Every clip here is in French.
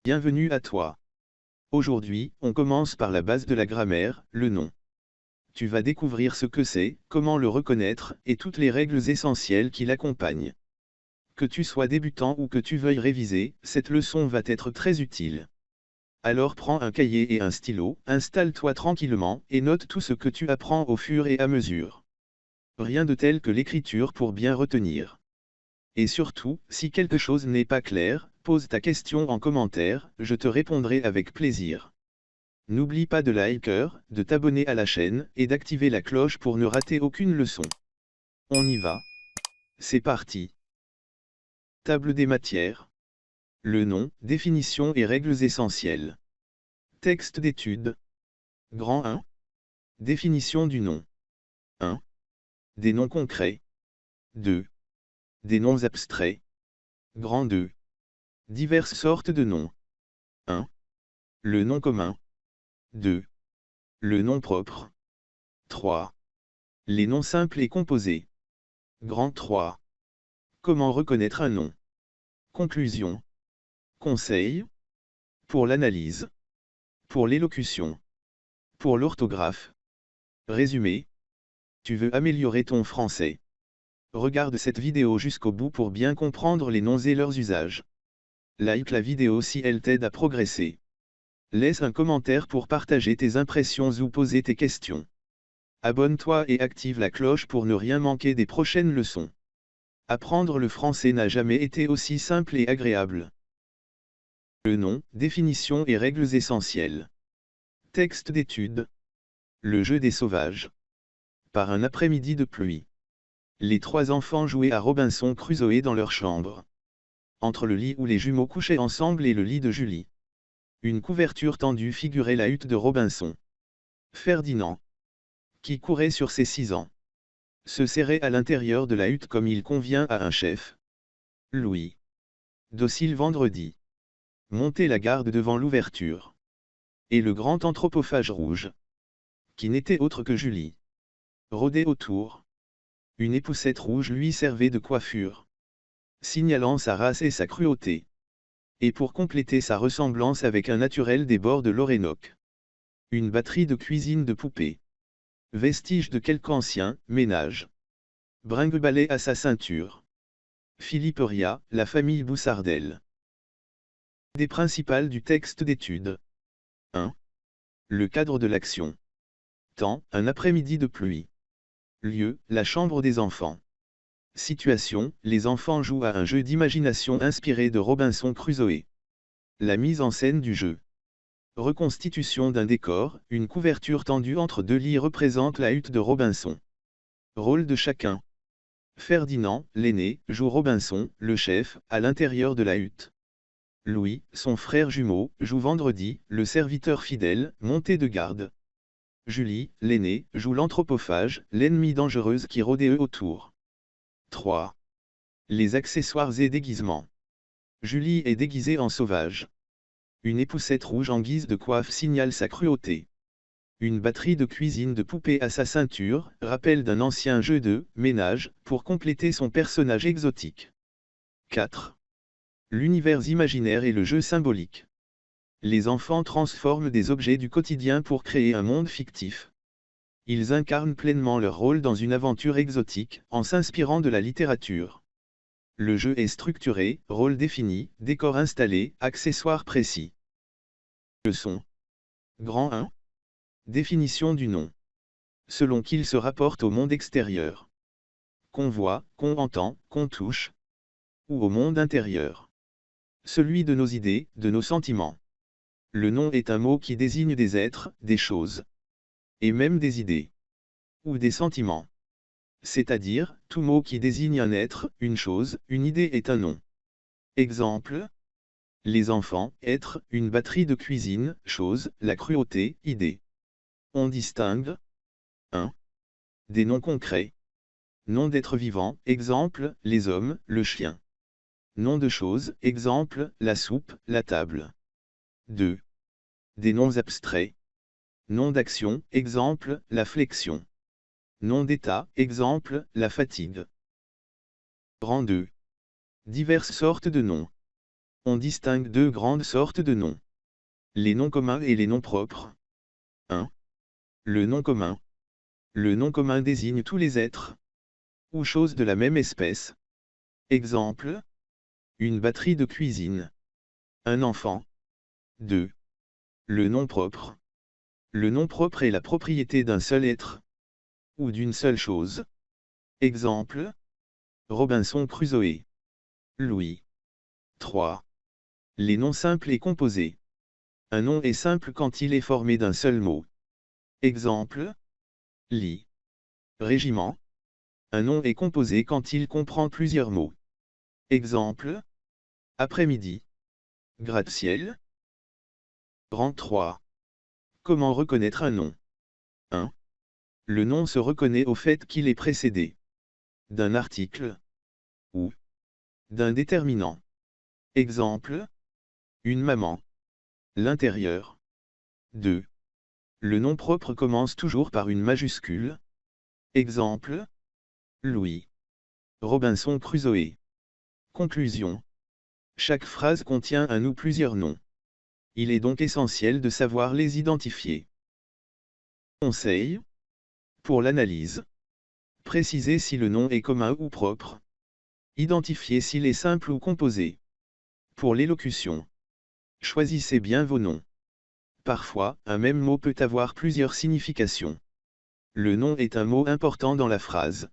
Bienvenue à toi. Aujourd'hui, on commence par la base de la grammaire, le nom. Tu vas découvrir ce que c'est, comment le reconnaître, et toutes les règles essentielles qui l'accompagnent. Que tu sois débutant ou que tu veuilles réviser, cette leçon va t'être très utile. Alors prends un cahier et un stylo, installe-toi tranquillement, et note tout ce que tu apprends au fur et à mesure. Rien de tel que l'écriture pour bien retenir. Et surtout, si quelque chose n'est pas clair, pose ta question en commentaire, je te répondrai avec plaisir. N'oublie pas de liker, de t'abonner à la chaîne, et d'activer la cloche pour ne rater aucune leçon. On y va. C'est parti. Table des matières. Le nom, définition et règles essentielles. Texte d'étude. Grand 1. Définition du nom. 1. Des noms concrets. 2. Des noms abstraits. Grand 2. Diverses sortes de noms. 1. Le nom commun. 2. Le nom propre. 3. Les noms simples et composés. Grand 3. Comment reconnaître un nom. Conclusion. Conseil. Pour l'analyse. Pour l'élocution. Pour l'orthographe. Résumé. Tu veux améliorer ton français. Regarde cette vidéo jusqu'au bout pour bien comprendre les noms et leurs usages. Like la vidéo si elle t'aide à progresser. Laisse un commentaire pour partager tes impressions ou poser tes questions. Abonne-toi et active la cloche pour ne rien manquer des prochaines leçons. Apprendre le français n'a jamais été aussi simple et agréable. Le nom, définition et règles essentielles. Texte d'étude. Le jeu des sauvages. Par un après-midi de pluie. Les 3 enfants jouaient à Robinson Crusoe dans leur chambre. Entre le lit où les jumeaux couchaient ensemble et le lit de Julie. Une couverture tendue figurait la hutte de Robinson. Ferdinand, qui courait sur ses 6 ans, se serrait à l'intérieur de la hutte comme il convient à un chef. Louis, docile vendredi, montait la garde devant l'ouverture. Et le grand anthropophage rouge, qui n'était autre que Julie, rôdait autour. Une époussette rouge lui servait de coiffure, signalant sa race et sa cruauté. Et pour compléter sa ressemblance avec un naturel des bords de l'Orénoque, une batterie de cuisine de poupées, vestige de quelque ancien ménage, bringue-ballet à sa ceinture. Philippe Ria, la famille Boussardel. Des principales du texte d'étude. 1. Le cadre de l'action. Temps, un après-midi de pluie. Lieu, la chambre des enfants. Situation, les enfants jouent à un jeu d'imagination inspiré de Robinson Crusoe. La mise en scène du jeu. Reconstitution d'un décor, une couverture tendue entre 2 lits représente la hutte de Robinson. Rôle de chacun. Ferdinand, l'aîné, joue Robinson, le chef, à l'intérieur de la hutte. Louis, son frère jumeau, joue Vendredi, le serviteur fidèle, monté de garde. Julie, l'aînée, joue l'anthropophage, l'ennemi dangereuse qui rôdait autour. 3. Les accessoires et déguisements. Julie est déguisée en sauvage. Une époussette rouge en guise de coiffe signale sa cruauté. Une batterie de cuisine de poupées à sa ceinture, rappel d'un ancien jeu de ménage, pour compléter son personnage exotique. 4. L'univers imaginaire et le jeu symbolique. Les enfants transforment des objets du quotidien pour créer un monde fictif. Ils incarnent pleinement leur rôle dans une aventure exotique, en s'inspirant de la littérature. Le jeu est structuré, rôle défini, décor installé, accessoires précis. Leçon. Grand 1. Définition du nom. Selon qu'il se rapporte au monde extérieur. Qu'on voit, qu'on entend, qu'on touche. Ou au monde intérieur. Celui de nos idées, de nos sentiments. Le nom est un mot qui désigne des êtres, des choses. Et même des idées. Ou des sentiments. C'est-à-dire, tout mot qui désigne un être, une chose, une idée est un nom. Exemple. Les enfants, être, une batterie de cuisine, chose, la cruauté, idée. On distingue. 1. Des noms concrets. Nom d'être vivant, exemple, les hommes, le chien. Nom de choses, exemple, la soupe, la table. 2. Des noms abstraits. Nom d'action, exemple, la flexion. Nom d'état, exemple, la fatigue. Rang 2. Diverses sortes de noms. On distingue deux grandes sortes de noms. Les noms communs et les noms propres. 1. Le nom commun. Le nom commun désigne tous les êtres ou choses de la même espèce. Exemple. Une batterie de cuisine. Un enfant. 2. Le nom propre. Le nom propre est la propriété d'un seul être ou d'une seule chose. Exemple. Robinson Crusoe. Louis. 3. Les noms simples et composés. Un nom est simple quand il est formé d'un seul mot. Exemple. Lit. Régiment. Un nom est composé quand il comprend plusieurs mots. Exemple. Après-midi. Gratte-ciel. Rang 3. Comment reconnaître un nom? 1. Le nom se reconnaît au fait qu'il est précédé d'un article ou d'un déterminant. Exemple. Une maman. L'intérieur. 2. Le nom propre commence toujours par une majuscule. Exemple. Louis. Robinson Crusoe. Conclusion. Chaque phrase contient un ou plusieurs noms. Il est donc essentiel de savoir les identifier. Conseil. Pour l'analyse. Précisez si le nom est commun ou propre. Identifiez s'il est simple ou composé. Pour l'élocution. Choisissez bien vos noms. Parfois, un même mot peut avoir plusieurs significations. Le nom est un mot important dans la phrase.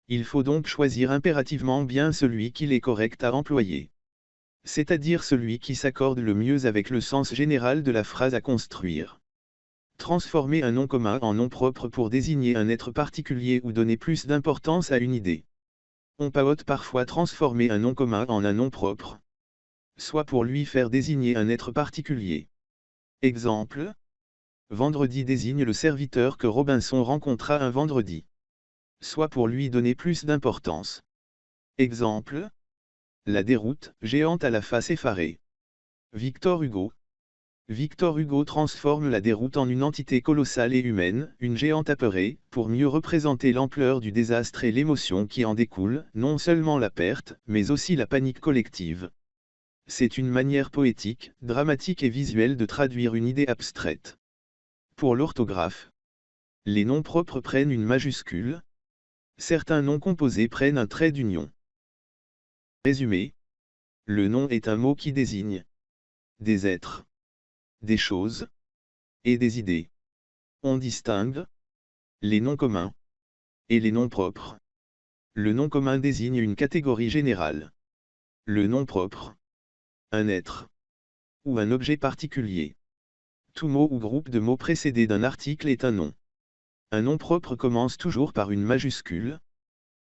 Il faut donc choisir impérativement bien celui qu'il est correct à employer. C'est-à-dire celui qui s'accorde le mieux avec le sens général de la phrase à construire. Transformer un nom commun en nom propre pour désigner un être particulier ou donner plus d'importance à une idée. On peut parfois transformer un nom commun en un nom propre, soit pour lui faire désigner un être particulier. Exemple. Vendredi désigne le serviteur que Robinson rencontra un vendredi. Soit pour lui donner plus d'importance. Exemple. La déroute, géante à la face effarée. Victor Hugo. Victor Hugo transforme la déroute en une entité colossale et humaine, une géante apeurée, pour mieux représenter l'ampleur du désastre et l'émotion qui en découle, non seulement la perte, mais aussi la panique collective. C'est une manière poétique, dramatique et visuelle de traduire une idée abstraite. Pour l'orthographe. Les noms propres prennent une majuscule. Certains noms composés prennent un trait d'union. Résumé. Le nom est un mot qui désigne des êtres, des choses et des idées. On distingue les noms communs et les noms propres. Le nom commun désigne une catégorie générale. Le nom propre, un être ou un objet particulier. Tout mot ou groupe de mots précédé d'un article est un nom. Un nom propre commence toujours par une majuscule.